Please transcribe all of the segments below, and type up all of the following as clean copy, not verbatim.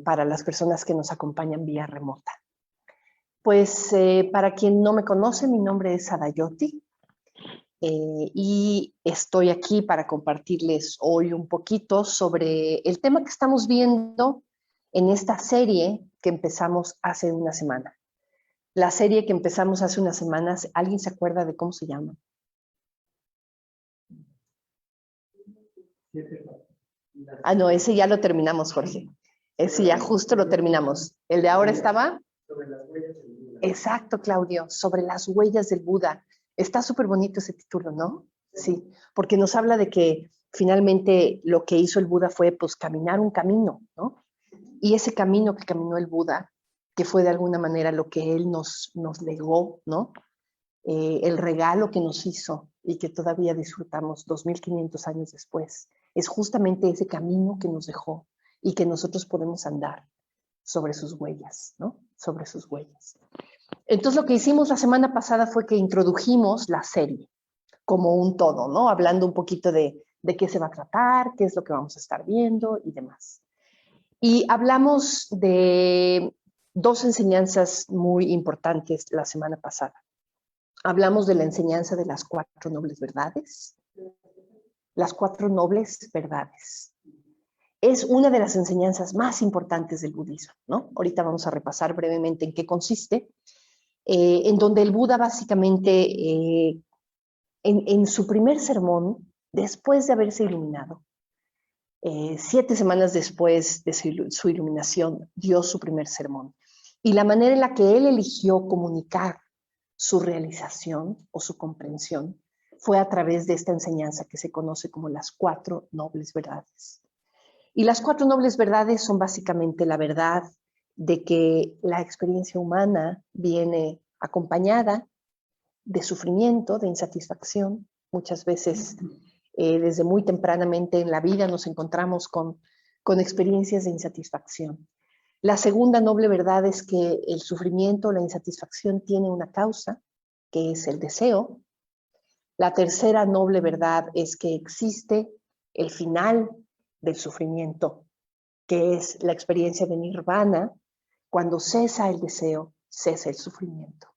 para las personas que nos acompañan vía remota. Pues para quien no me conoce, mi nombre es Adayoti y estoy aquí para compartirles hoy un poquito sobre el tema que estamos viendo en esta serie que empezamos hace una semana. La serie que empezamos hace unas semanas, ¿alguien se acuerda de cómo se llama? Ah, no, ese ya lo terminamos, Jorge. Ese ya justo lo terminamos. ¿El de ahora estaba? Sobre las huellas del Buda. Exacto, Claudio, sobre las huellas del Buda. Está súper bonito ese título, ¿no? Sí, porque nos habla de que finalmente lo que hizo el Buda fue pues caminar un camino, ¿no? Y ese camino que caminó el Buda, que fue de alguna manera lo que él nos legó, ¿no? El regalo que nos hizo y que todavía disfrutamos 2500 años después, es justamente ese camino que nos dejó y que nosotros podemos andar sobre sus huellas, ¿no? Sobre sus huellas. Entonces lo que hicimos la semana pasada fue que introdujimos la serie como un todo, ¿no? Hablando un poquito de qué se va a tratar, qué es lo que vamos a estar viendo y demás. Y hablamos de dos enseñanzas muy importantes la semana pasada. Hablamos de la enseñanza de las 4 nobles verdades. Las 4 nobles verdades. Es una de las enseñanzas más importantes del budismo, ¿no? Ahorita vamos a repasar brevemente en qué consiste, en donde el Buda básicamente, en su primer sermón, después de haberse iluminado, 7 semanas después de su iluminación, dio su primer sermón. Y la manera en la que él eligió comunicar su realización o su comprensión fue a través de esta enseñanza que se conoce como las 4 nobles verdades. Y las 4 nobles verdades son básicamente la verdad de que la experiencia humana viene acompañada de sufrimiento, de insatisfacción. Muchas veces, desde muy tempranamente en la vida nos encontramos con experiencias de insatisfacción. La segunda noble verdad es que el sufrimiento, la insatisfacción tiene una causa, que es el deseo. La tercera noble verdad es que existe el final del sufrimiento, que es la experiencia de nirvana. Cuando cesa el deseo, cesa el sufrimiento.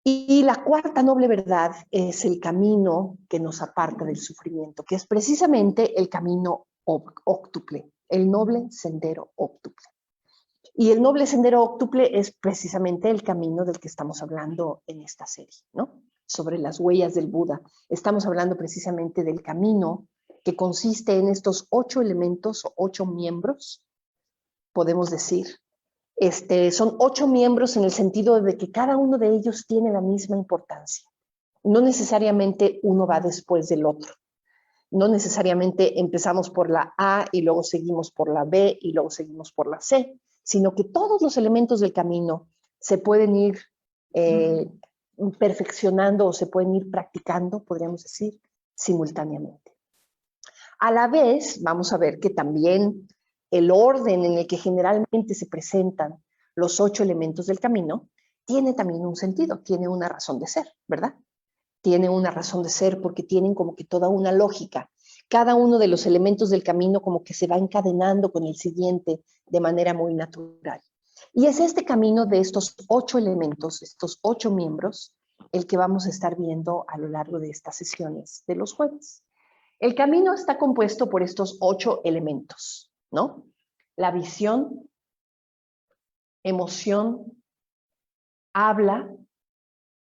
Y la cuarta noble verdad es el camino que nos aparta del sufrimiento, que es precisamente el camino óctuple, el noble sendero óctuple. Y el noble sendero óctuple es precisamente el camino del que estamos hablando en esta serie, ¿no? Sobre las huellas del Buda. Estamos hablando precisamente del camino que consiste en estos 8 elementos o 8 miembros, podemos decir. Son 8 miembros en el sentido de que cada uno de ellos tiene la misma importancia. No necesariamente uno va después del otro. No necesariamente empezamos por la A y luego seguimos por la B y luego seguimos por la C, sino que todos los elementos del camino se pueden ir perfeccionando o se pueden ir practicando, podríamos decir, simultáneamente. A la vez, vamos a ver que también el orden en el que generalmente se presentan los 8 elementos del camino tiene también un sentido, tiene una razón de ser, ¿verdad? Tiene una razón de ser porque tienen como que toda una lógica. Cada uno de los elementos del camino como que se va encadenando con el siguiente de manera muy natural. Y es este camino de estos 8 elementos, estos 8 miembros, el que vamos a estar viendo a lo largo de estas sesiones de los jueves. El camino está compuesto por estos 8 elementos, ¿no? La visión, emoción, habla,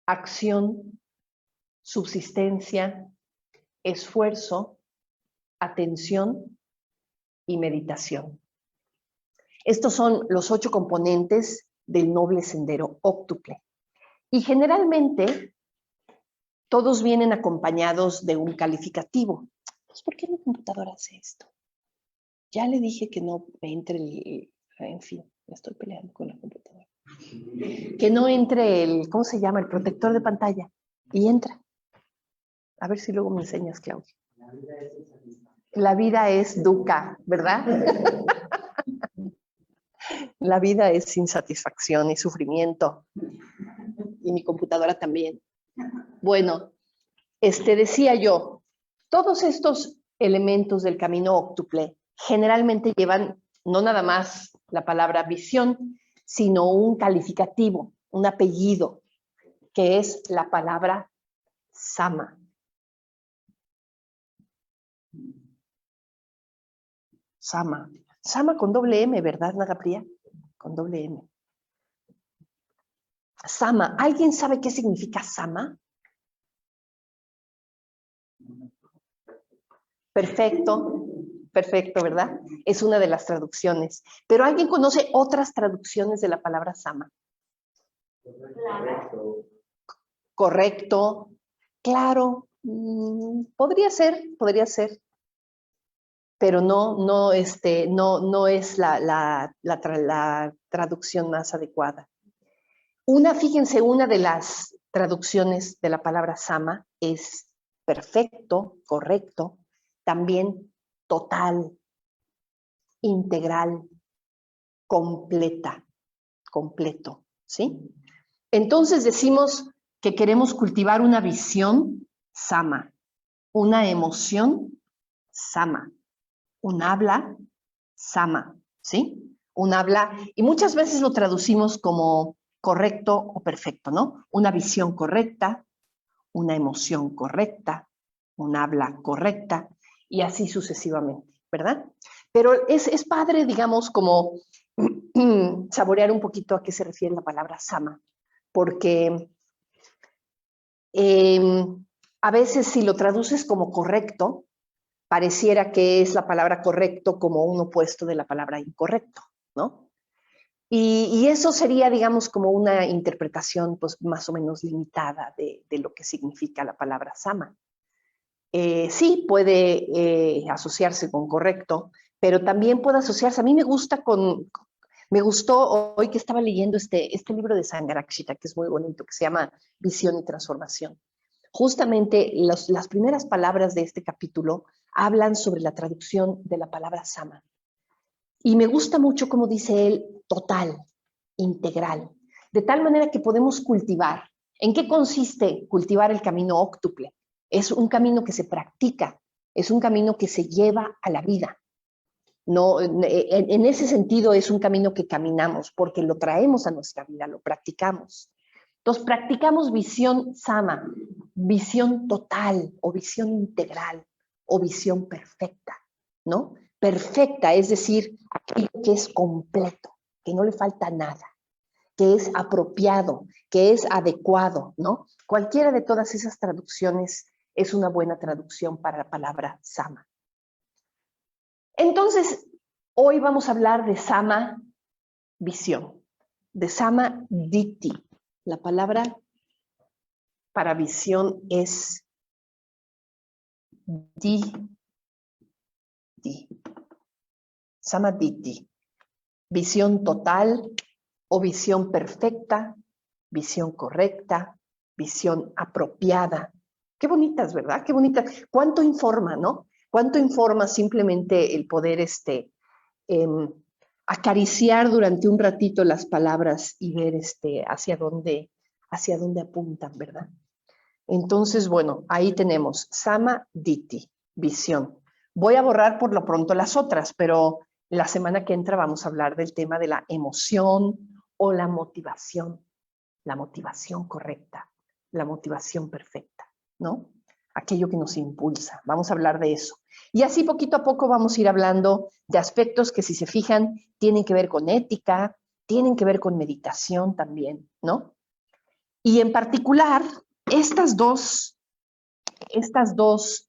acción, subsistencia, esfuerzo, atención y meditación. Estos son los 8 componentes del noble sendero óctuple. Y generalmente todos vienen acompañados de un calificativo. Pues, ¿por qué mi computadora hace esto? Ya le dije que no entre el... En fin, me estoy peleando con la computadora. Que no entre el... ¿Cómo se llama? El protector de pantalla. Y entra. A ver si luego me enseñas, Claudia. La vida es dukkha, ¿verdad? La vida es insatisfacción y sufrimiento. Y mi computadora también. Bueno, decía yo, todos estos elementos del camino óctuple generalmente llevan no nada más la palabra visión, sino un calificativo, un apellido, que es la palabra sama. Sama. Sama con doble M, ¿verdad, Nagapria? Con doble M. Sama. ¿Alguien sabe qué significa sama? Perfecto, perfecto, ¿verdad? Es una de las traducciones. Pero ¿alguien conoce otras traducciones de la palabra sama? Correcto. Correcto, claro, podría ser, pero no es la traducción más adecuada. Fíjense, una de las traducciones de la palabra sama es perfecto, correcto, también total, integral, completa, completo, ¿sí? Entonces decimos que queremos cultivar una visión sama, una emoción sama, un habla sama, ¿sí? Un habla, y muchas veces lo traducimos como correcto o perfecto, ¿no? Una visión correcta, una emoción correcta, un habla correcta, y así sucesivamente, ¿verdad? Pero es padre, digamos, como saborear un poquito a qué se refiere la palabra sama, porque a veces si lo traduces como correcto, pareciera que es la palabra correcto como un opuesto de la palabra incorrecto, ¿no? Y eso sería, digamos, como una interpretación pues, más o menos limitada de lo que significa la palabra sama. Sí, puede asociarse con correcto, pero también puede asociarse, a mí me gustó hoy que estaba leyendo este libro de Sangharakshita, que es muy bonito, que se llama Visión y Transformación. Justamente las primeras palabras de este capítulo hablan sobre la traducción de la palabra sama. Y me gusta mucho como dice él, total, integral, de tal manera que podemos cultivar. ¿En qué consiste cultivar el camino óctuple? Es un camino que se practica, es un camino que se lleva a la vida. No, en ese sentido es un camino que caminamos porque lo traemos a nuestra vida, lo practicamos. Entonces, practicamos visión sama, visión total o visión integral o visión perfecta, ¿no? Perfecta, es decir, aquello que es completo, que no le falta nada, que es apropiado, que es adecuado, ¿no? Cualquiera de todas esas traducciones es una buena traducción para la palabra sama. Entonces, hoy vamos a hablar de sama visión, de sama ditti. La palabra para visión es ditti. Sama ditti. Visión total o visión perfecta, visión correcta, visión apropiada. Qué bonitas, ¿verdad? Qué bonitas. ¿Cuánto informa, no? ¿Cuánto informa simplemente el poder acariciar durante un ratito las palabras y ver hacia dónde apuntan, ¿verdad? Entonces, bueno, ahí tenemos Sama Ditti, visión. Voy a borrar por lo pronto las otras, pero la semana que entra vamos a hablar del tema de la emoción o la motivación correcta, la motivación perfecta, ¿no? Aquello que nos impulsa. Vamos a hablar de eso. Y así poquito a poco vamos a ir hablando de aspectos que, si se fijan, tienen que ver con ética, tienen que ver con meditación también, ¿no? Y en particular, estas dos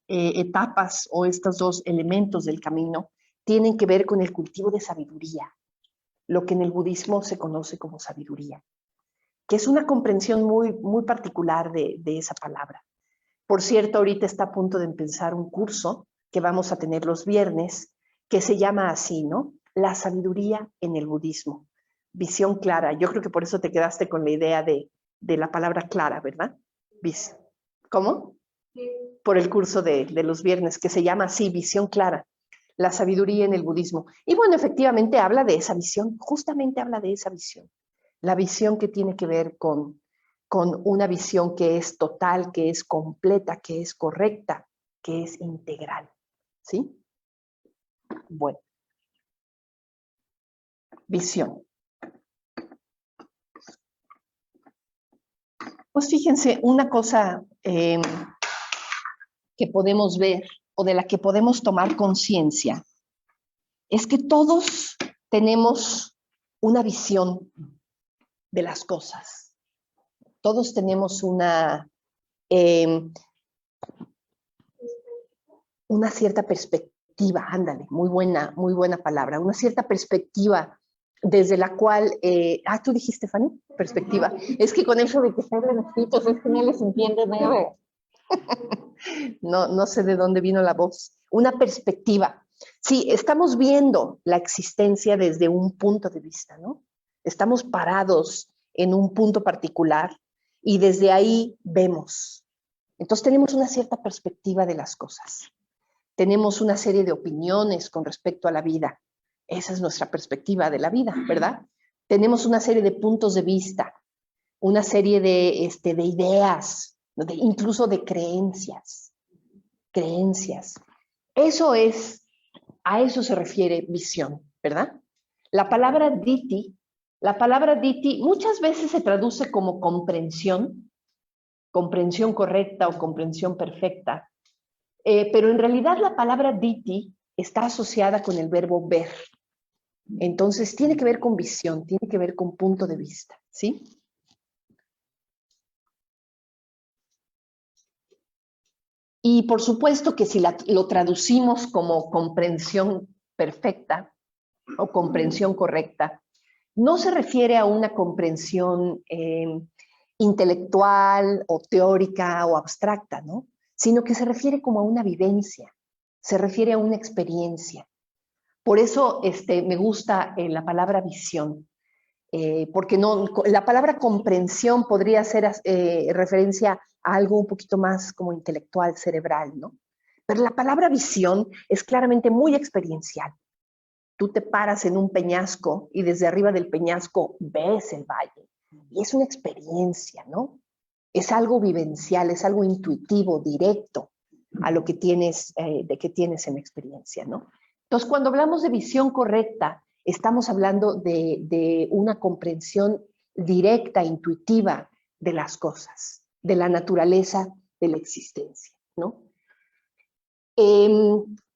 etapas o estos dos elementos del camino tienen que ver con el cultivo de sabiduría, lo que en el budismo se conoce como sabiduría, que es una comprensión muy, muy particular de esa palabra. Por cierto, ahorita está a punto de empezar un curso que vamos a tener los viernes, que se llama así, ¿no? La sabiduría en el budismo. Visión clara. Yo creo que por eso te quedaste con la idea de la palabra clara, ¿verdad? ¿Cómo? Sí. Por el curso de los viernes, que se llama así, visión clara. La sabiduría en el budismo. Y bueno, efectivamente habla de esa visión, justamente habla de esa visión. La visión que tiene que ver con una visión que es total, que es completa, que es correcta, que es integral. ¿Sí? Bueno. Visión. Pues fíjense, una cosa que podemos ver o de la que podemos tomar conciencia es que todos tenemos una visión de las cosas. Todos tenemos una cierta perspectiva, ándale, muy buena palabra, una cierta perspectiva desde la cual, tú dijiste, Fanny, perspectiva. Es que con eso de que se hablan escritos es que no les entiendo nada. No sé de dónde vino la voz. Una perspectiva. Sí, estamos viendo la existencia desde un punto de vista, ¿no? Estamos parados en un punto particular y desde ahí vemos. Entonces tenemos una cierta perspectiva de las cosas. Tenemos una serie de opiniones con respecto a la vida. Esa es nuestra perspectiva de la vida, ¿verdad? Tenemos una serie de puntos de vista, una serie de ideas, incluso de creencias. A eso se refiere visión, ¿verdad? La palabra diti muchas veces se traduce como comprensión correcta o comprensión perfecta, pero en realidad la palabra diti está asociada con el verbo ver. Entonces tiene que ver con visión, tiene que ver con punto de vista, ¿sí? Y por supuesto que si lo traducimos como comprensión perfecta o comprensión correcta, no se refiere a una comprensión intelectual o teórica o abstracta, ¿no? Sino que se refiere como a una vivencia, se refiere a una experiencia. Por eso me gusta la palabra visión, porque la palabra comprensión podría hacer referencia a algo un poquito más como intelectual, cerebral, ¿no? Pero la palabra visión es claramente muy experiencial. Tú te paras en un peñasco y desde arriba del peñasco ves el valle. Y es una experiencia, ¿no? Es algo vivencial, es algo intuitivo, directo a lo que tienes, de que tienes en experiencia, ¿no? Entonces, cuando hablamos de visión correcta, estamos hablando de una comprensión directa, intuitiva de las cosas, de la naturaleza de la existencia, ¿no?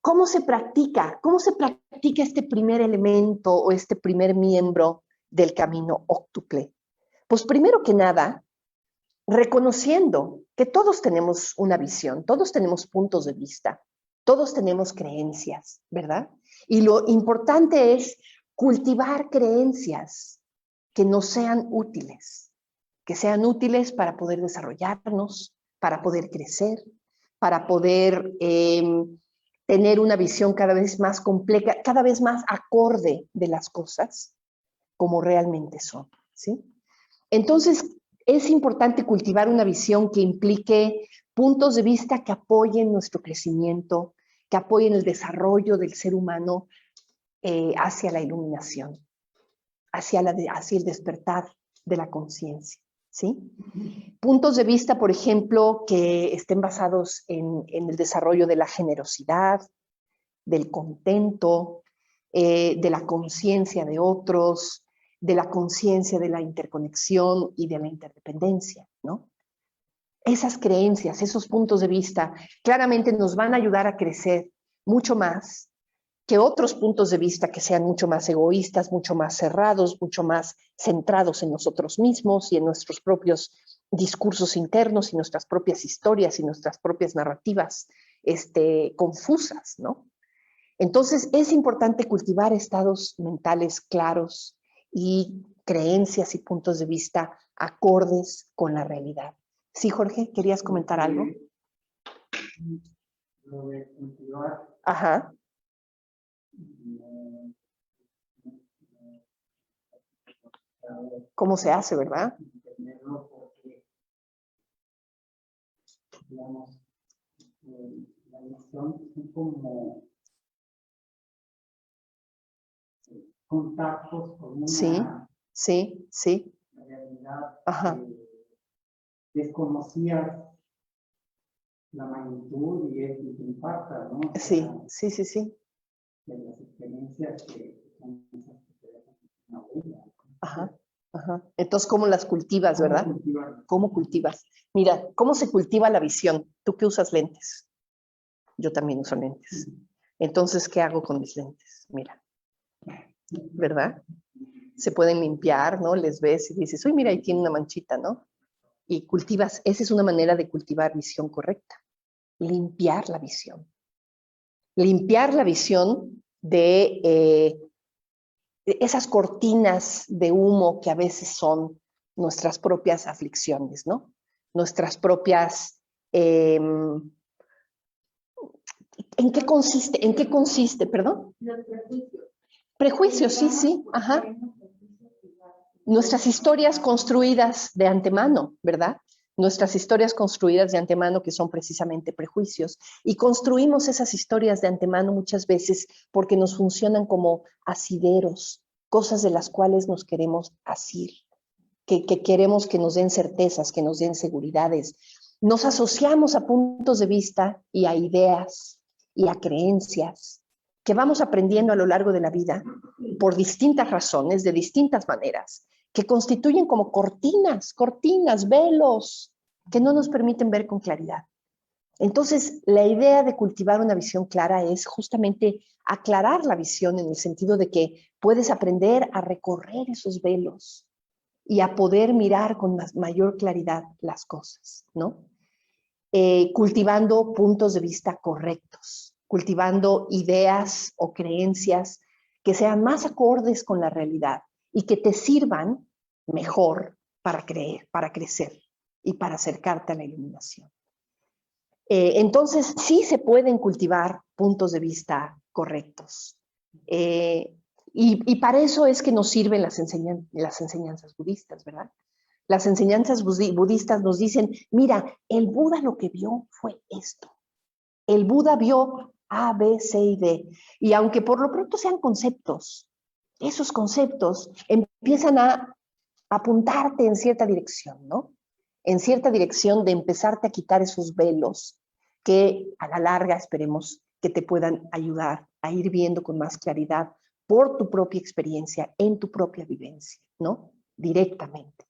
¿Cómo se practica? ¿Cómo se practica este primer elemento o este primer miembro del camino óctuple? Pues primero que nada, reconociendo que todos tenemos una visión, todos tenemos puntos de vista, todos tenemos creencias, ¿verdad? Y lo importante es cultivar creencias que nos sean útiles, que sean útiles para poder desarrollarnos, para poder crecer, para poder tener una visión cada vez más compleja, cada vez más acorde de las cosas como realmente son, ¿sí? Entonces, es importante cultivar una visión que implique puntos de vista que apoyen nuestro crecimiento, que apoyen el desarrollo del ser humano hacia la iluminación, hacia el despertar de la conciencia, ¿sí? Puntos de vista, por ejemplo, que estén basados en el desarrollo de la generosidad, del contento, de la conciencia de otros, de la conciencia de la interconexión y de la interdependencia, ¿no? Esas creencias, esos puntos de vista, claramente nos van a ayudar a crecer mucho más que otros puntos de vista que sean mucho más egoístas, mucho más cerrados, mucho más centrados en nosotros mismos y en nuestros propios discursos internos y nuestras propias historias y nuestras propias narrativas confusas, ¿no? Entonces, es importante cultivar estados mentales claros y creencias y puntos de vista acordes con la realidad. Sí, Jorge, ¿querías comentar algo? Lo de cultivar. Ajá. ¿Cómo se hace, verdad? Entenderlo porque, digamos, la visión es como contactos con una Sí. realidad Ajá. que desconocías la magnitud y te impacta, ¿no? O sea, Sí. de las experiencias que son esas que te dejan. Ajá. Entonces, ¿cómo las cultivas, ¿Cómo verdad? cultivarlas? ¿Cómo cultivas? Mira, ¿cómo se cultiva la visión? Tú que usas lentes. Yo también uso lentes. Entonces, ¿qué hago con mis lentes? Mira, ¿verdad? Se pueden limpiar, ¿no? Les ves y dices, uy, mira, ahí tiene una manchita, ¿no? Y cultivas, esa es una manera de cultivar visión correcta. Limpiar la visión. Limpiar la visión de esas cortinas de humo que a veces son nuestras propias aflicciones, ¿no? Nuestras propias... ¿en qué consiste? ¿En qué consiste? ¿Perdón? Los prejuicios. Prejuicios, sí, sí, ajá. Nuestras historias construidas de antemano, ¿verdad? Nuestras historias construidas de antemano que son precisamente prejuicios. Y construimos esas historias de antemano muchas veces porque nos funcionan como asideros, cosas de las cuales nos queremos asir, que queremos que nos den certezas, que nos den seguridades. Nos asociamos a puntos de vista y a ideas y a creencias que vamos aprendiendo a lo largo de la vida por distintas razones, de distintas maneras, que constituyen como cortinas, velos, que no nos permiten ver con claridad. Entonces, la idea de cultivar una visión clara es justamente aclarar la visión en el sentido de que puedes aprender a recorrer esos velos y a poder mirar con mayor claridad las cosas, ¿no? Cultivando puntos de vista correctos, cultivando ideas o creencias que sean más acordes con la realidad y que te sirvan mejor para creer, para crecer y para acercarte a la iluminación. Entonces, sí se pueden cultivar puntos de vista correctos. Y para eso es que nos sirven las enseñanzas budistas, ¿verdad? Las enseñanzas budistas nos dicen, mira, el Buda lo que vio fue esto. El Buda vio A, B, C y D. Y aunque por lo pronto sean conceptos, esos conceptos empiezan a apuntarte en cierta dirección, ¿no? En cierta dirección de empezarte a quitar esos velos que a la larga esperemos que te puedan ayudar a ir viendo con más claridad por tu propia experiencia, en tu propia vivencia, ¿no? Directamente.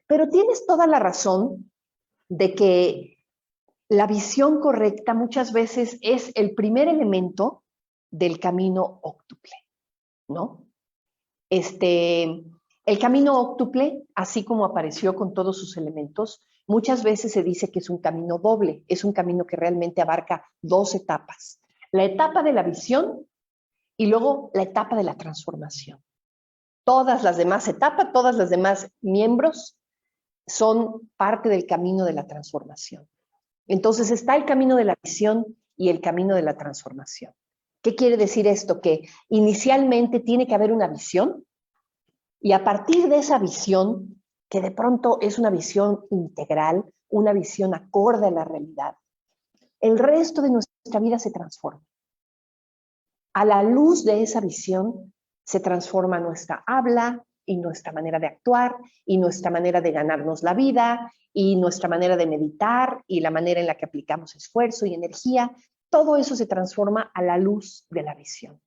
Pero tienes toda la razón de que la visión correcta muchas veces es el primer elemento del camino óctuple, ¿no? El camino óctuple, así como apareció con todos sus elementos, muchas veces se dice que es un camino doble, es un camino que realmente abarca dos etapas. La etapa de la visión y luego la etapa de la transformación. Todas las demás etapas, todas las demás miembros son parte del camino de la transformación. Entonces está el camino de la visión y el camino de la transformación. ¿Qué quiere decir esto? Que inicialmente tiene que haber una visión y a partir de esa visión, que de pronto es una visión integral, una visión acorde a la realidad, el resto de nuestra vida se transforma. A la luz de esa visión se transforma nuestra habla y nuestra manera de actuar y nuestra manera de ganarnos la vida y nuestra manera de meditar y la manera en la que aplicamos esfuerzo y energía. Todo eso se transforma a la luz de la visión,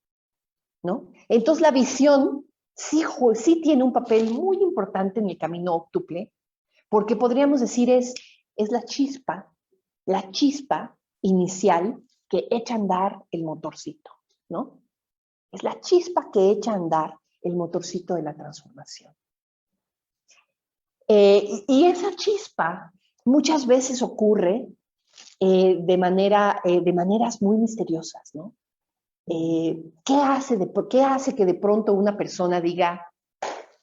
¿no? Entonces la visión sí tiene un papel muy importante en el camino óctuple, porque podríamos decir es la chispa inicial que echa a andar el motorcito, ¿no? Es la chispa que echa a andar el motorcito de la transformación. Y esa chispa muchas veces ocurre de maneras muy misteriosas, ¿no? ¿Qué hace que de pronto una persona diga,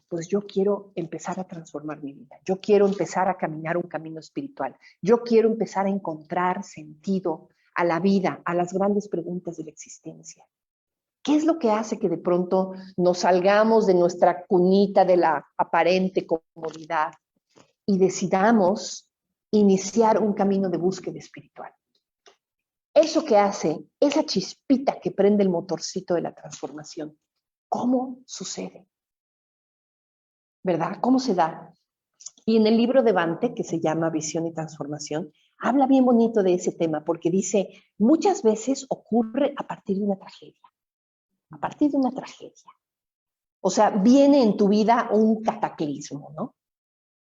pues yo quiero empezar a transformar mi vida, yo quiero empezar a caminar un camino espiritual, yo quiero empezar a encontrar sentido a la vida, a las grandes preguntas de la existencia? ¿Qué es lo que hace que de pronto nos salgamos de nuestra cunita de la aparente comodidad y decidamos iniciar un camino de búsqueda espiritual? Eso que hace, esa chispita que prende el motorcito de la transformación, ¿cómo sucede? ¿Verdad? ¿Cómo se da? Y en el libro de Bhante, que se llama Visión y Transformación, habla bien bonito de ese tema, porque dice, muchas veces ocurre a partir de una tragedia. A partir de una tragedia. O sea, viene en tu vida un cataclismo, ¿no?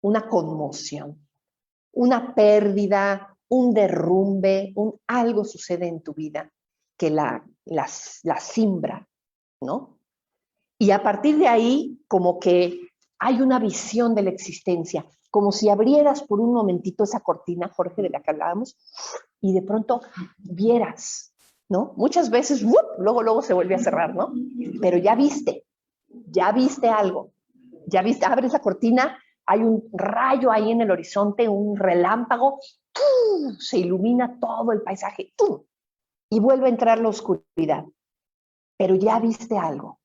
Una conmoción, una pérdida, un derrumbe, algo sucede en tu vida que la simbra, ¿no? Y a partir de ahí, como que hay una visión de la existencia, como si abrieras por un momentito esa cortina, Jorge, de la que hablábamos, y de pronto vieras, ¿no? Muchas veces, luego se vuelve a cerrar, ¿no? Pero ya viste algo, ya viste, abres la cortina, hay un rayo ahí en el horizonte, un relámpago, ¡tum! Se ilumina todo el paisaje, ¡tum! Y vuelve a entrar la oscuridad. Pero ya viste algo,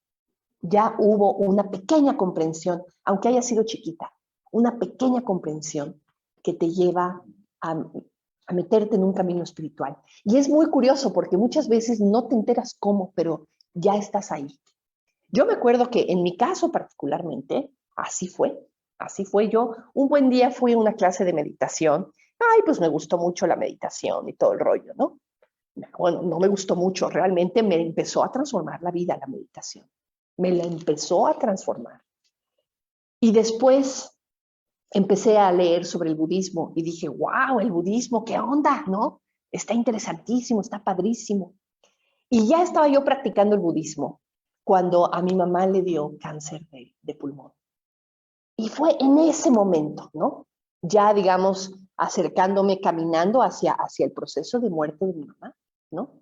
ya hubo una pequeña comprensión, aunque haya sido chiquita, una pequeña comprensión que te lleva a meterte en un camino espiritual. Y es muy curioso porque muchas veces no te enteras cómo, pero ya estás ahí. Yo me acuerdo que en mi caso particularmente, así fue. Yo un buen día fui a una clase de meditación. Ay, pues me gustó mucho la meditación y todo el rollo, ¿no? Bueno, no me gustó mucho, realmente me empezó a transformar la vida la meditación. Me la empezó a transformar. Y después empecé a leer sobre el budismo y dije, wow, el budismo, ¿qué onda? ¿No? Está interesantísimo, está padrísimo. Y ya estaba yo practicando el budismo cuando a mi mamá le dio cáncer de pulmón. Y fue en ese momento, ¿no? Ya, digamos, acercándome, caminando hacia el proceso de muerte de mi mamá, ¿no?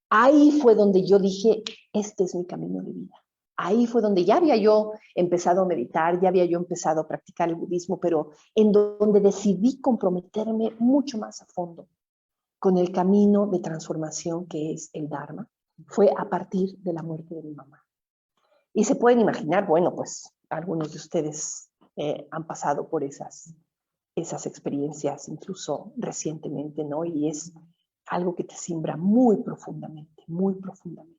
Ahí fue donde yo dije, este es mi camino de vida. Ahí fue donde ya había yo empezado a meditar, ya había yo empezado a practicar el budismo, pero en donde decidí comprometerme mucho más a fondo con el camino de transformación que es el Dharma, fue a partir de la muerte de mi mamá. Y se pueden imaginar, bueno, pues algunos de ustedes han pasado por esas experiencias, incluso recientemente, ¿no? Y es algo que te simbra muy profundamente, muy profundamente.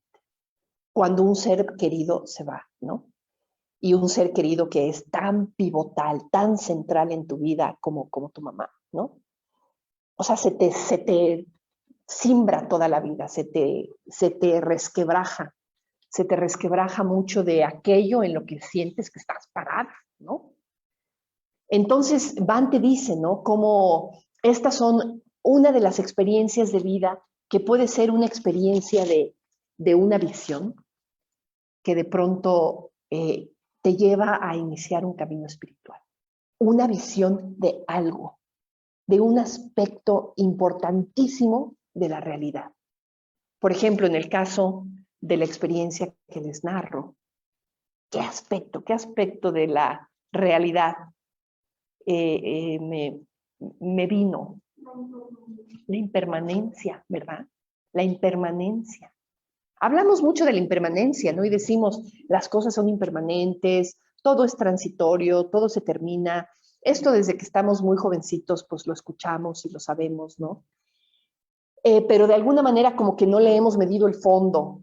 Cuando un ser querido se va, ¿no? Y un ser querido que es tan pivotal, tan central en tu vida como tu mamá, ¿no? O sea, se te simbra toda la vida, se te resquebraja mucho de aquello en lo que sientes que estás parada, ¿no? Entonces, Van te dice, ¿no? Como estas son una de las experiencias de vida que puede ser una experiencia de una visión que de pronto te lleva a iniciar un camino espiritual. Una visión de algo, de un aspecto importantísimo de la realidad. Por ejemplo, en el caso de la experiencia que les narro, ¿qué aspecto de la realidad me vino? La impermanencia, ¿verdad? La impermanencia. Hablamos mucho de la impermanencia, ¿no? Y decimos, las cosas son impermanentes, todo es transitorio, todo se termina. Esto desde que estamos muy jovencitos, pues lo escuchamos y lo sabemos, ¿no? Pero de alguna manera como que no le hemos medido el fondo,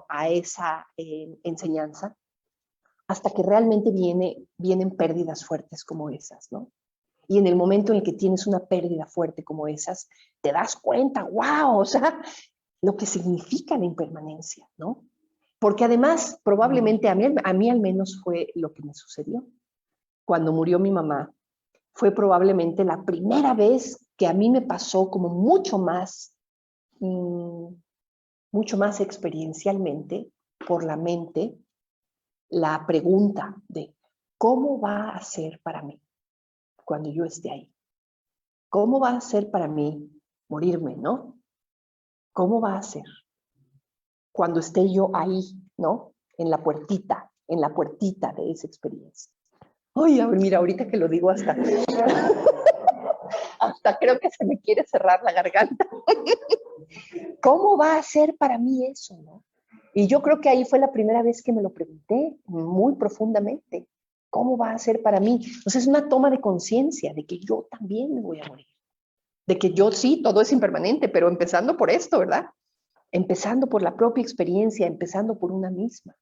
a esa enseñanza, hasta que realmente vienen pérdidas fuertes como esas, ¿no? Y en el momento en el que tienes una pérdida fuerte como esas, te das cuenta, wow, o sea, lo que significa la impermanencia, ¿no? Porque además, probablemente a mí al menos fue lo que me sucedió. Cuando murió mi mamá, fue probablemente la primera vez que a mí me pasó como mucho más experiencialmente por la mente la pregunta de ¿cómo va a ser para mí cuando yo esté ahí? ¿Cómo va a ser para mí morirme, no? ¿Cómo va a ser cuando esté yo ahí, no? En la puertita de esa experiencia. Ay, a ver, mira, ahorita que lo digo hasta creo que se me quiere cerrar la garganta. ¿Cómo va a ser para mí eso, no? Y yo creo que ahí fue la primera vez que me lo pregunté muy profundamente. ¿Cómo va a ser para mí? Entonces es una toma de conciencia de que yo también me voy a morir. De que yo sí, todo es impermanente, pero empezando por esto, ¿verdad? Empezando por la propia experiencia, empezando por una misma.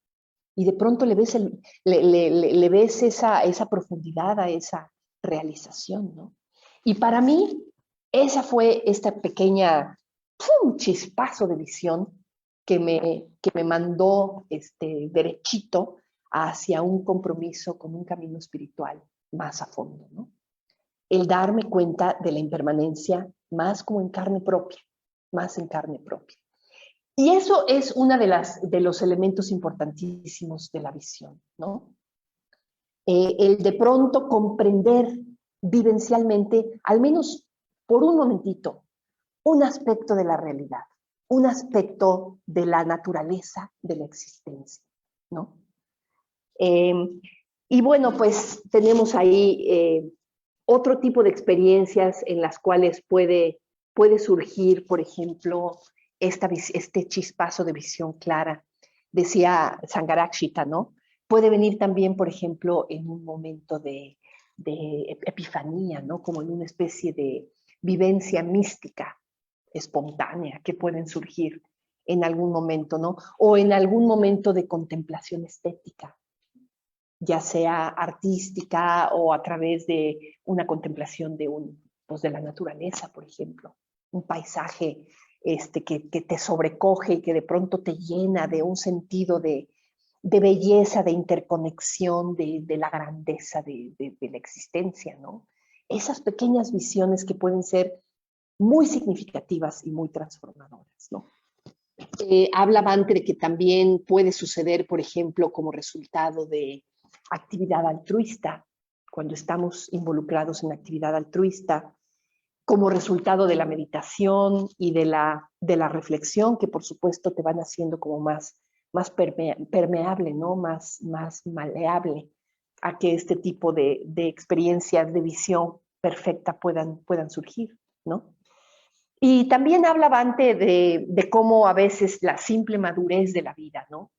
Y de pronto le ves, le ves esa profundidad a esa realización, ¿no? Y para mí, esa fue esta pequeña chispazo de visión que me mandó derechito hacia un compromiso con un camino espiritual más a fondo, ¿no? El darme cuenta de la impermanencia más como en carne propia, más en carne propia. Y eso es uno de los elementos importantísimos de la visión, ¿no? El de pronto comprender vivencialmente, al menos por un momentito, un aspecto de la realidad, un aspecto de la naturaleza de la existencia, ¿no? Y bueno, pues tenemos ahí otro tipo de experiencias en las cuales puede surgir, por ejemplo, este chispazo de visión clara. Decía Sangharakshita, ¿no? Puede venir también, por ejemplo, en un momento de epifanía, ¿no? Como en una especie de vivencia mística, espontánea, que pueden surgir en algún momento, ¿no? O en algún momento de contemplación estética, ya sea artística o a través de una contemplación pues de la naturaleza, por ejemplo. Un paisaje que te sobrecoge y que de pronto te llena de un sentido de belleza, de interconexión, de la grandeza de la existencia, ¿no? Esas pequeñas visiones que pueden ser muy significativas y muy transformadoras, ¿no? Hablaba antes de que también puede suceder, por ejemplo, como resultado de actividad altruista, cuando estamos involucrados en actividad altruista, como resultado de la meditación y de la reflexión, que por supuesto te van haciendo como más permeable, ¿no? Más maleable a que este tipo de experiencias de visión perfecta puedan surgir, ¿no? Y también hablaba antes de cómo a veces la simple madurez de la vida, ¿no?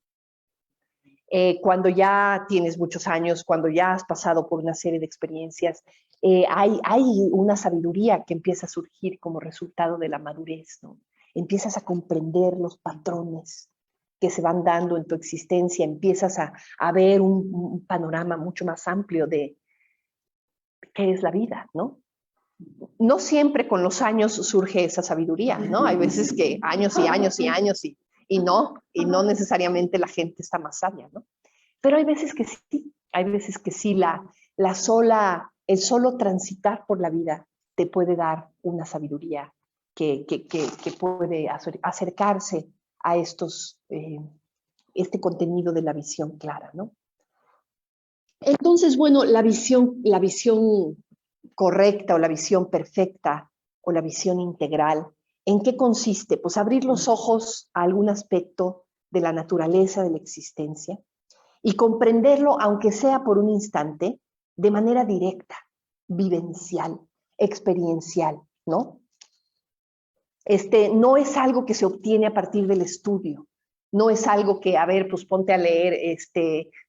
Cuando ya tienes muchos años, cuando ya has pasado por una serie de experiencias, hay una sabiduría que empieza a surgir como resultado de la madurez, ¿no? Empiezas a comprender los patrones que se van dando en tu existencia, empiezas a ver un panorama mucho más amplio de qué es la vida, ¿no? No siempre con los años surge esa sabiduría, ¿no? Hay veces que años y años y años y no necesariamente la gente está más sabia, ¿no? Pero hay veces que sí, el solo transitar por la vida te puede dar una sabiduría que puede acercarse a este contenido de la visión clara, ¿no? Entonces, bueno, la visión correcta o la visión perfecta o la visión integral, ¿en qué consiste? Pues abrir los ojos a algún aspecto de la naturaleza de la existencia y comprenderlo, aunque sea por un instante, de manera directa, vivencial, experiencial, ¿no? No es algo que se obtiene a partir del estudio, no es algo que, a ver, pues ponte a leer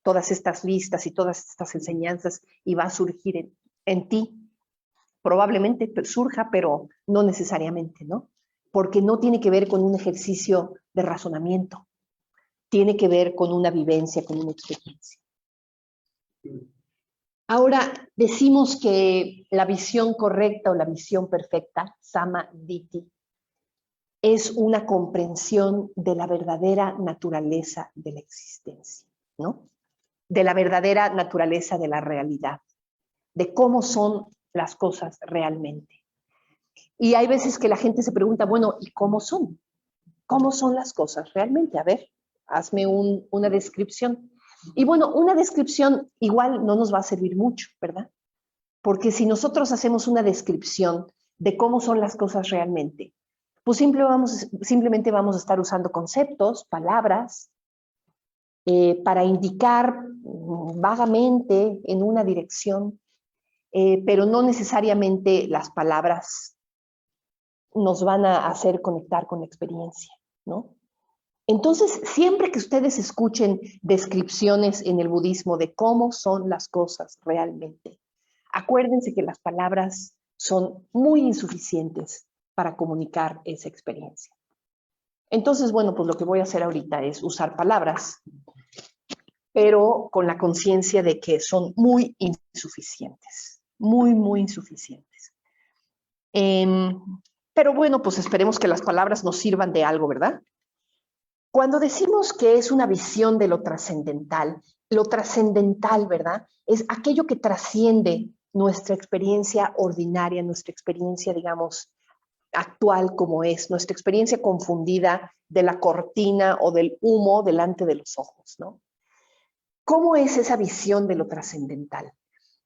todas estas listas y todas estas enseñanzas y va a surgir en ti. Probablemente surja, pero no necesariamente, ¿no? Porque no tiene que ver con un ejercicio de razonamiento, tiene que ver con una vivencia, con una experiencia. Ahora, decimos que la visión correcta o la visión perfecta, Samadhi, es una comprensión de la verdadera naturaleza de la existencia, ¿no? De la verdadera naturaleza de la realidad, de cómo son las cosas realmente. Y hay veces que la gente se pregunta, bueno, ¿y cómo son? ¿Cómo son las cosas realmente? A ver, hazme una descripción. Y bueno, una descripción igual no nos va a servir mucho, ¿verdad? Porque si nosotros hacemos una descripción de cómo son las cosas realmente, pues simplemente vamos a estar usando conceptos, palabras, para indicar vagamente en una dirección, pero no necesariamente las palabras nos van a hacer conectar con la experiencia, ¿no? Entonces, siempre que ustedes escuchen descripciones en el budismo de cómo son las cosas realmente, acuérdense que las palabras son muy insuficientes para comunicar esa experiencia. Entonces, bueno, pues lo que voy a hacer ahorita es usar palabras, pero con la conciencia de que son muy insuficientes, muy insuficientes. Pero bueno, pues esperemos que las palabras nos sirvan de algo, ¿verdad? Cuando decimos que es una visión de lo trascendental, ¿verdad? Es aquello que trasciende nuestra experiencia ordinaria, nuestra experiencia, digamos, actual como es, nuestra experiencia confundida de la cortina o del humo delante de los ojos, ¿no? ¿Cómo es esa visión de lo trascendental?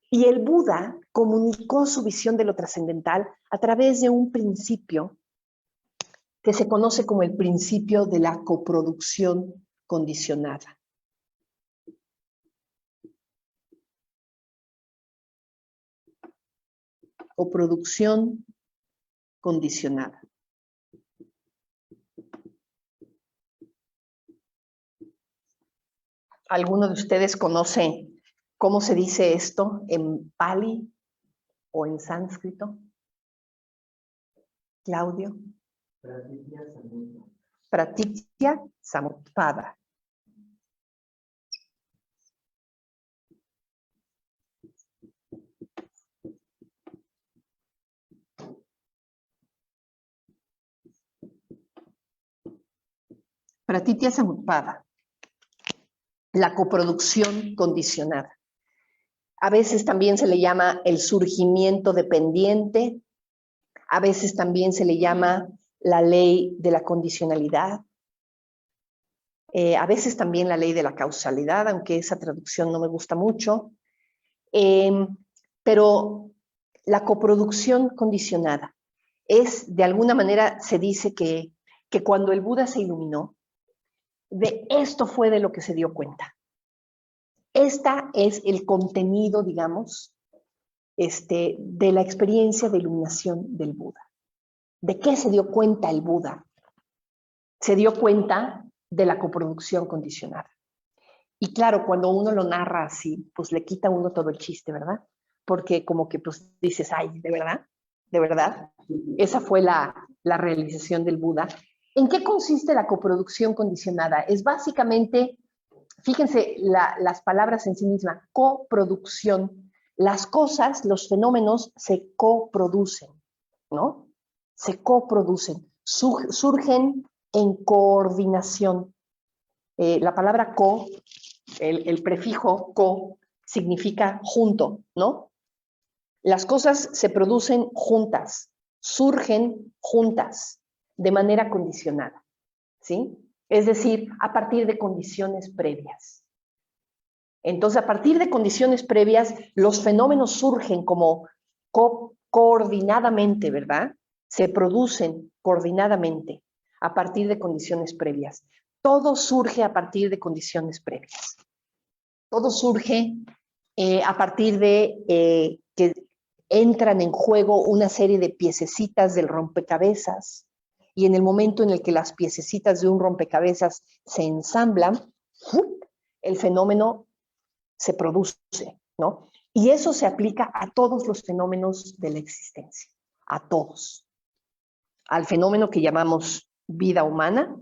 Y el Buda comunicó su visión de lo trascendental a través de un principio que se conoce como el principio de la coproducción condicionada. Coproducción condicionada. ¿Alguno de ustedes conoce cómo se dice esto en Pali o en sánscrito? Claudio. Pratitya Samutpada. Pratitya Samutpada. La coproducción condicionada. A veces también se le llama el surgimiento dependiente, a veces también se le llama la ley de la condicionalidad, a veces también la ley de la causalidad, aunque esa traducción no me gusta mucho, pero la coproducción condicionada es, de alguna manera, se dice que cuando el Buda se iluminó, de esto fue de lo que se dio cuenta. Esta es el contenido, digamos, de la experiencia de iluminación del Buda. ¿De qué se dio cuenta el Buda? Se dio cuenta de la coproducción condicionada. Y claro, cuando uno lo narra así, pues le quita a uno todo el chiste, ¿verdad? Porque como que pues dices, ay, ¿de verdad? ¿De verdad? Esa fue la realización del Buda. ¿En qué consiste la coproducción condicionada? Es básicamente, fíjense las palabras en sí mismas, coproducción. Las cosas, los fenómenos se coproducen, ¿no? Se coproducen, surgen en coordinación. La palabra co, el prefijo co, significa junto, ¿no? Las cosas se producen juntas, surgen juntas, de manera condicionada, ¿sí? Es decir, a partir de condiciones previas. Entonces, a partir de condiciones previas, los fenómenos surgen como coordinadamente, ¿verdad? Se producen coordinadamente a partir de condiciones previas. Todo surge a partir de condiciones previas. Todo surge a partir de que entran en juego una serie de piececitas del rompecabezas, y en el momento en el que las piececitas de un rompecabezas se ensamblan, el fenómeno se produce, ¿no? Y eso se aplica a todos los fenómenos de la existencia, a todos. Al fenómeno que llamamos vida humana,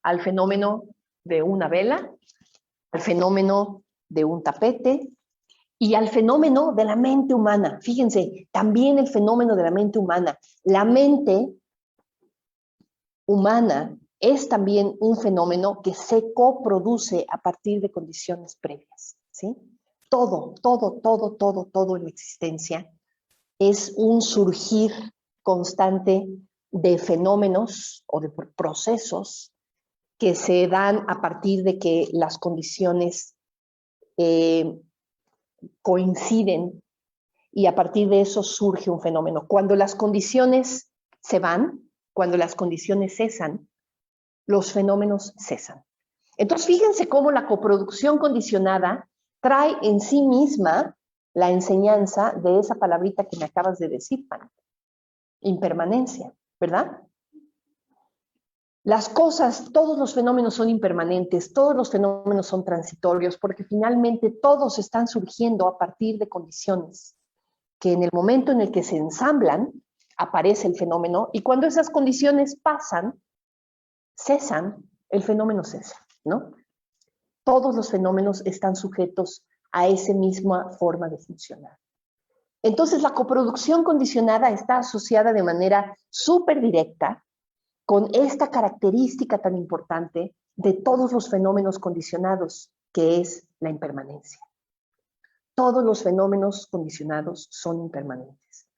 al fenómeno de una vela, al fenómeno de un tapete y al fenómeno de la mente humana. Fíjense, también el fenómeno de la mente humana. La mente humana es también un fenómeno que se coproduce a partir de condiciones previas, ¿sí? Todo en la existencia es un surgir constante de fenómenos o de procesos que se dan a partir de que las condiciones coinciden y a partir de eso surge un fenómeno. Cuando las condiciones se van, cuando las condiciones cesan, los fenómenos cesan. Entonces, fíjense cómo la coproducción condicionada trae en sí misma la enseñanza de esa palabrita que me acabas de decir, Pan. Impermanencia, ¿verdad? Las cosas, todos los fenómenos son impermanentes, todos los fenómenos son transitorios, porque finalmente todos están surgiendo a partir de condiciones que en el momento en el que se ensamblan, aparece el fenómeno, y cuando esas condiciones pasan, cesan, el fenómeno cesa, ¿no? Todos los fenómenos están sujetos a esa misma forma de funcionar. Entonces, la coproducción condicionada está asociada de manera súper directa con esta característica tan importante de todos los fenómenos condicionados, que es la impermanencia. Todos los fenómenos condicionados son impermanentes,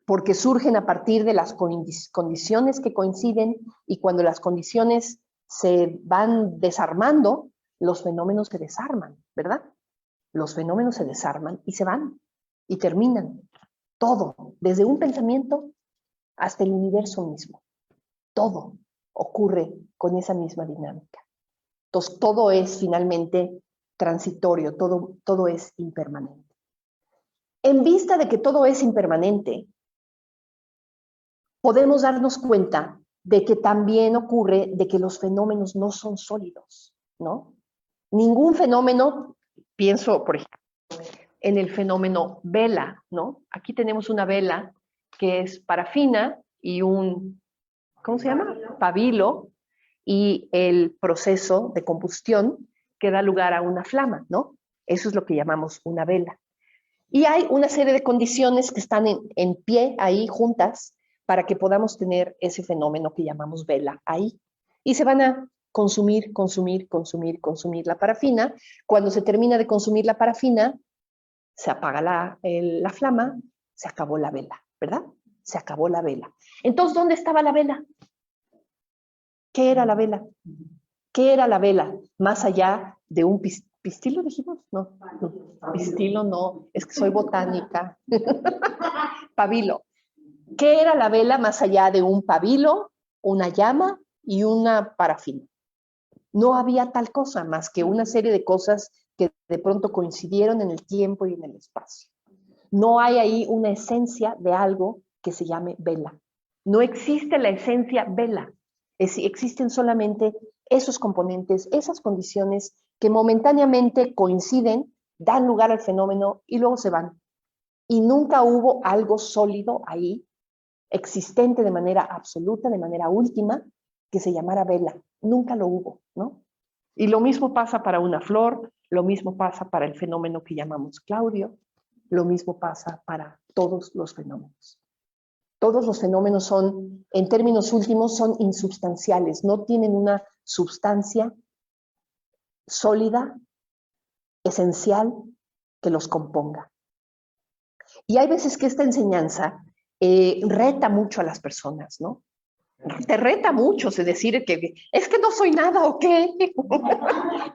porque surgen a partir de las condiciones que coinciden, y cuando las condiciones se van desarmando, los fenómenos se desarman, ¿verdad? Los fenómenos se desarman y se van, y terminan. Todo, desde un pensamiento hasta el universo mismo. Todo ocurre con esa misma dinámica. Entonces, todo es finalmente transitorio, todo es impermanente. En vista de que todo es impermanente, podemos darnos cuenta de que también ocurre de que los fenómenos no son sólidos, ¿no? Ningún fenómeno, pienso, por ejemplo, en el fenómeno vela, ¿no? Aquí tenemos una vela que es parafina y un, ¿cómo se llama? Pabilo, y el proceso de combustión que da lugar a una flama, ¿no? Eso es lo que llamamos una vela. Y hay una serie de condiciones que están en pie ahí juntas para que podamos tener ese fenómeno que llamamos vela ahí. Y se van a consumir la parafina. Cuando se termina de consumir la parafina, se apaga la flama, se acabó la vela, ¿verdad? Se acabó la vela. Entonces, ¿dónde estaba la vela? ¿Qué era la vela? ¿Qué era la vela? Más allá de un pistilo, dijimos, no, pistilo no, es que soy botánica. Pabilo. ¿Qué era la vela más allá de un pabilo, una llama y una parafina? No había tal cosa más que una serie de cosas que de pronto coincidieron en el tiempo y en el espacio. No hay ahí una esencia de algo que se llame vela. No existe la esencia vela. Existen solamente esos componentes, esas condiciones que momentáneamente coinciden, dan lugar al fenómeno y luego se van. Y nunca hubo algo sólido ahí, existente de manera absoluta, de manera última, que se llamara vela. Nunca lo hubo, ¿no? Y lo mismo pasa para una flor, lo mismo pasa para el fenómeno que llamamos Claudio, lo mismo pasa para todos los fenómenos. Todos los fenómenos son, en términos últimos, son insubstanciales, no tienen una substancia sólida, esencial, que los componga. Y hay veces que esta enseñanza reta mucho a las personas, ¿no? Te reta mucho, es decir, que es que no soy nada, ¿o qué?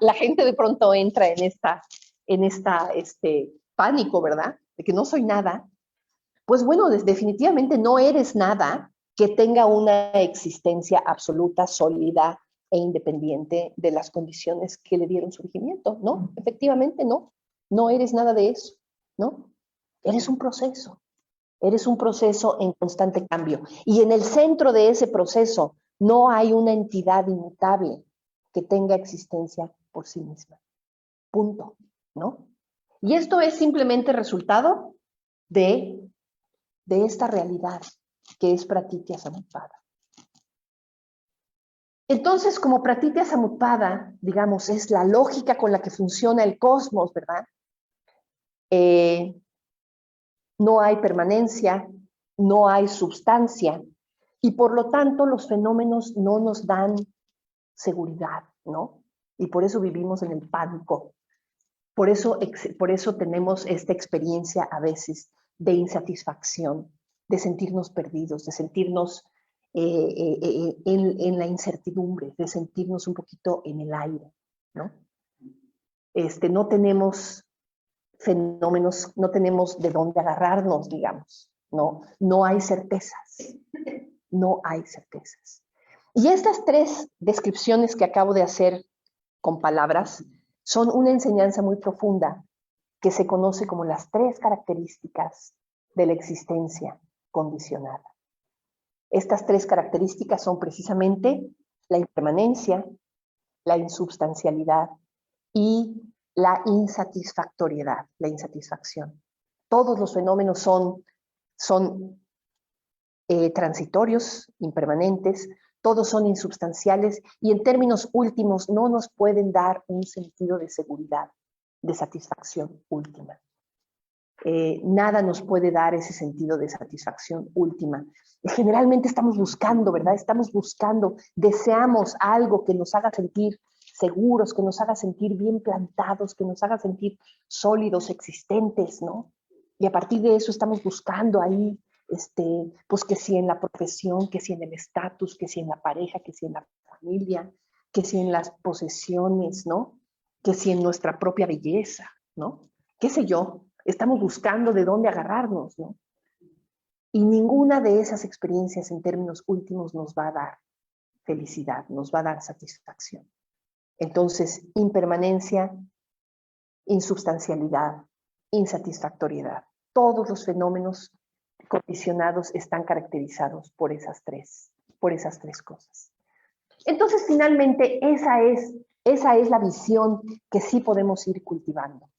La gente de pronto entra en pánico, ¿verdad? De que no soy nada. Pues bueno, definitivamente no eres nada que tenga una existencia absoluta, sólida e independiente de las condiciones que le dieron surgimiento, ¿no? Efectivamente no, no eres nada de eso, ¿no? Eres un proceso en constante cambio. Y en el centro de ese proceso no hay una entidad inmutable que tenga existencia por sí misma. Punto, ¿no? Y esto es simplemente resultado de esta realidad que es Pratitya Samutpada. Entonces, como Pratitya Samutpada, digamos, es la lógica con la que funciona el cosmos, ¿verdad? No hay permanencia, no hay substancia, y por lo tanto los fenómenos no nos dan seguridad, ¿no? Y por eso vivimos en el pánico. Por eso tenemos esta experiencia a veces de insatisfacción, de sentirnos perdidos, de sentirnos en la incertidumbre, de sentirnos un poquito en el aire, ¿no? No tenemos fenómenos, no tenemos de dónde agarrarnos, digamos, ¿no? No hay certezas, no hay certezas. Y estas tres descripciones que acabo de hacer con palabras son una enseñanza muy profunda que se conoce como las tres características de la existencia condicionada. Estas tres características son precisamente la impermanencia, la insubstancialidad y la insatisfactoriedad, la insatisfacción. Todos los fenómenos son transitorios, impermanentes, todos son insubstanciales y en términos últimos no nos pueden dar un sentido de seguridad, de satisfacción última. Nada nos puede dar ese sentido de satisfacción última. Generalmente estamos buscando, ¿verdad? Estamos buscando, deseamos algo que nos haga sentir seguros, que nos haga sentir bien plantados, que nos haga sentir sólidos, existentes, ¿no? Y a partir de eso estamos buscando ahí, pues que si en la profesión, que si en el estatus, que si en la pareja, que si en la familia, que si en las posesiones, ¿no? Que si en nuestra propia belleza, ¿no? ¿Qué sé yo? Estamos buscando de dónde agarrarnos, ¿no? Y ninguna de esas experiencias en términos últimos nos va a dar felicidad, nos va a dar satisfacción. Entonces, impermanencia, insubstancialidad, insatisfactoriedad. Todos los fenómenos condicionados están caracterizados por esas tres cosas. Entonces, finalmente, esa es la visión que sí podemos ir cultivando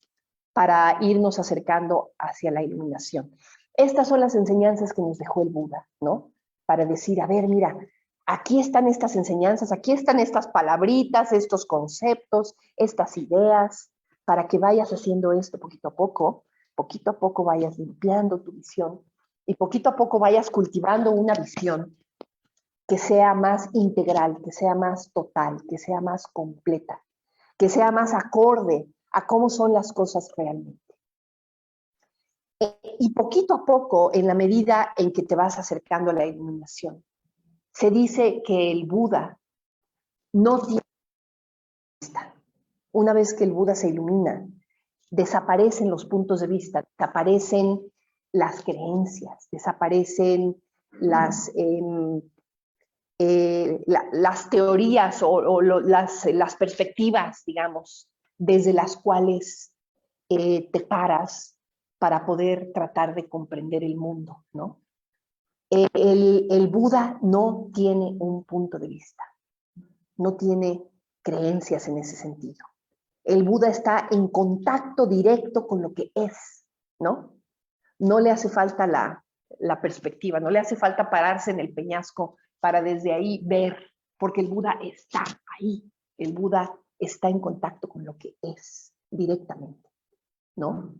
para irnos acercando hacia la iluminación. Estas son las enseñanzas que nos dejó el Buda, ¿no? Para decir, a ver, mira, aquí están estas enseñanzas, aquí están estas palabritas, estos conceptos, estas ideas, para que vayas haciendo esto poquito a poco vayas limpiando tu visión y poquito a poco vayas cultivando una visión que sea más integral, que sea más total, que sea más completa, que sea más acorde a cómo son las cosas realmente. Y poquito a poco, en la medida en que te vas acercando a la iluminación, se dice que el Buda no tiene vista. Una vez que el Buda se ilumina, desaparecen los puntos de vista, desaparecen las creencias, desaparecen las teorías o las perspectivas, digamos, desde las cuales te paras para poder tratar de comprender el mundo, ¿no? El Buda no tiene un punto de vista, no tiene creencias en ese sentido. El Buda está en contacto directo con lo que es, ¿no? No le hace falta la perspectiva, no le hace falta pararse en el peñasco para desde ahí ver, porque el Buda está ahí, el Buda está en contacto con lo que es directamente, ¿no?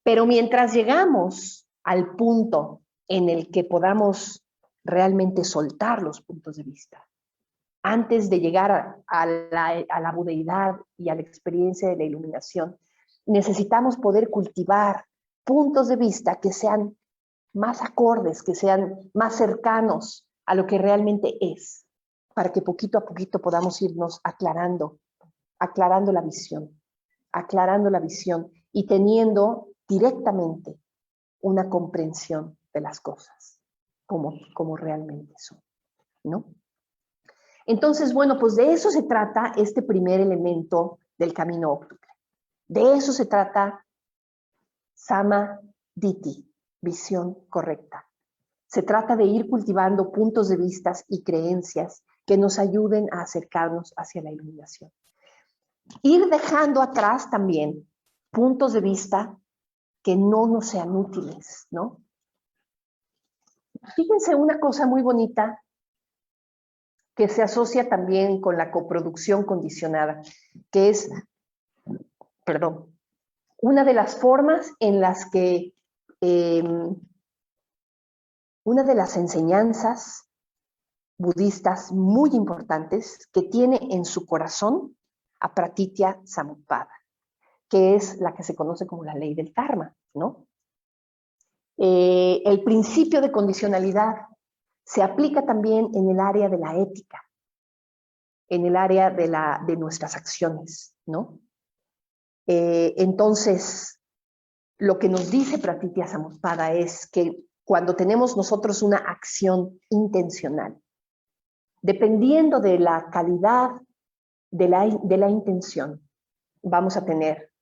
Pero mientras llegamos al punto en el que podamos realmente soltar los puntos de vista, antes de llegar a la budeidad y a la experiencia de la iluminación, necesitamos poder cultivar puntos de vista que sean más acordes, que sean más cercanos a lo que realmente es, para que poquito a poquito podamos irnos aclarando la visión y teniendo directamente una comprensión de las cosas como realmente son, ¿no? Entonces, bueno, pues de eso se trata este primer elemento del camino óptuple. De eso se trata Samadhi, visión correcta. Se trata de ir cultivando puntos de vista y creencias que nos ayuden a acercarnos hacia la iluminación. Ir dejando atrás también puntos de vista que no nos sean útiles, ¿no? Fíjense una cosa muy bonita que se asocia también con la coproducción condicionada, que es, una de las formas en las que una de las enseñanzas budistas muy importantes que tiene en su corazón a Pratitya Samutpada, que es la que se conoce como la ley del karma, ¿no? El principio de condicionalidad se aplica también en el área de la ética, en el área de nuestras acciones, ¿no? Entonces, lo que nos dice Pratitya Samutpada es que cuando tenemos nosotros una acción intencional, dependiendo de la calidad de la intención, vamos a tener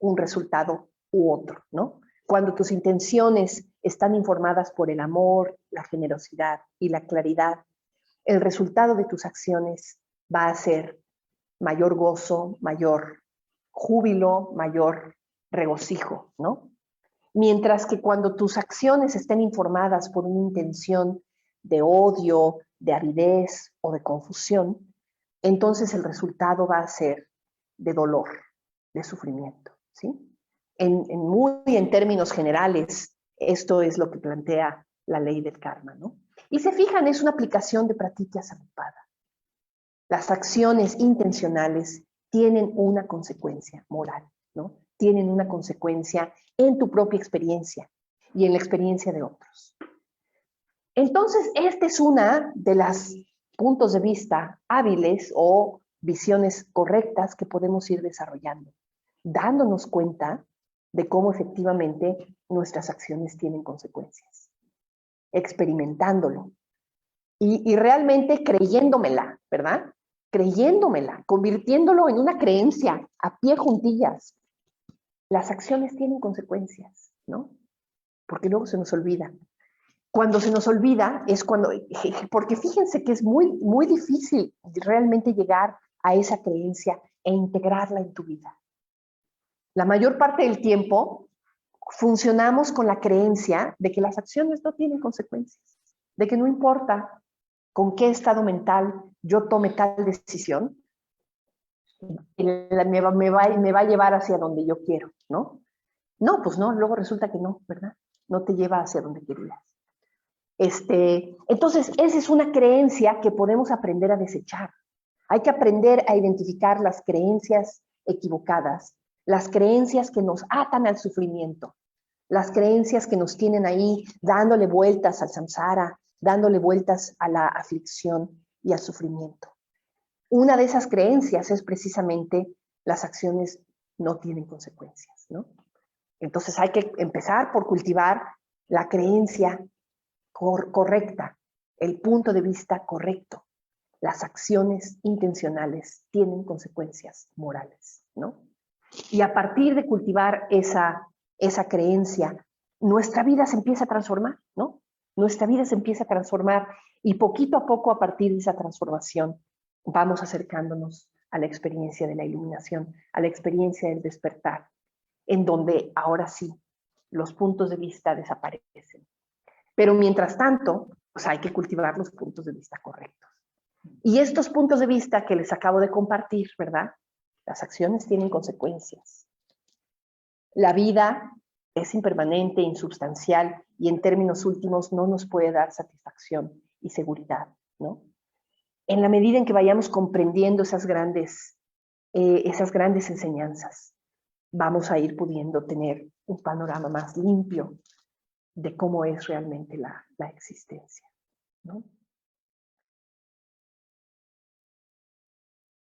un resultado u otro, ¿no? Cuando tus intenciones están informadas por el amor, la generosidad y la claridad, el resultado de tus acciones va a ser mayor gozo, mayor júbilo, mayor regocijo, ¿no? Mientras que cuando tus acciones estén informadas por una intención de odio, de aridez o de confusión, entonces el resultado va a ser de dolor, de sufrimiento, ¿sí? En términos generales, esto es lo que plantea la ley del karma, ¿no? Y se fijan, es una aplicación de Pratitya Samutpada. Las acciones intencionales tienen una consecuencia moral, ¿no? Tienen una consecuencia en tu propia experiencia y en la experiencia de otros. Entonces, esta es una de las puntos de vista hábiles o visiones correctas que podemos ir desarrollando, dándonos cuenta de cómo efectivamente nuestras acciones tienen consecuencias, experimentándolo y realmente creyéndomela, ¿verdad? Creyéndomela, convirtiéndolo en una creencia a pie juntillas. Las acciones tienen consecuencias, ¿no? Porque luego se nos olvida. Cuando se nos olvida es cuando, porque fíjense que es muy difícil realmente llegar a esa creencia e integrarla en tu vida. La mayor parte del tiempo funcionamos con la creencia de que las acciones no tienen consecuencias, de que no importa con qué estado mental yo tome tal decisión, me va a llevar hacia donde yo quiero, ¿no? No, pues no, luego resulta que no, ¿verdad? No te lleva hacia donde querías. Entonces, esa es una creencia que podemos aprender a desechar. Hay que aprender a identificar las creencias equivocadas, las creencias que nos atan al sufrimiento, las creencias que nos tienen ahí dándole vueltas al samsara, dándole vueltas a la aflicción y al sufrimiento. Una de esas creencias es precisamente las acciones no tienen consecuencias, ¿no? Entonces hay que empezar por cultivar la creencia correcta, el punto de vista correcto. Las acciones intencionales tienen consecuencias morales, ¿no? Y a partir de cultivar esa creencia, nuestra vida se empieza a transformar, ¿no? Nuestra vida se empieza a transformar y poquito a poco a partir de esa transformación vamos acercándonos a la experiencia de la iluminación, a la experiencia del despertar, en donde ahora sí los puntos de vista desaparecen. Pero mientras tanto, pues hay que cultivar los puntos de vista correctos. Y estos puntos de vista que les acabo de compartir, ¿verdad? Las acciones tienen consecuencias. La vida es impermanente, insubstancial y en términos últimos no nos puede dar satisfacción y seguridad, ¿no? En la medida en que vayamos comprendiendo esas grandes enseñanzas, vamos a ir pudiendo tener un panorama más limpio de cómo es realmente la existencia, ¿no?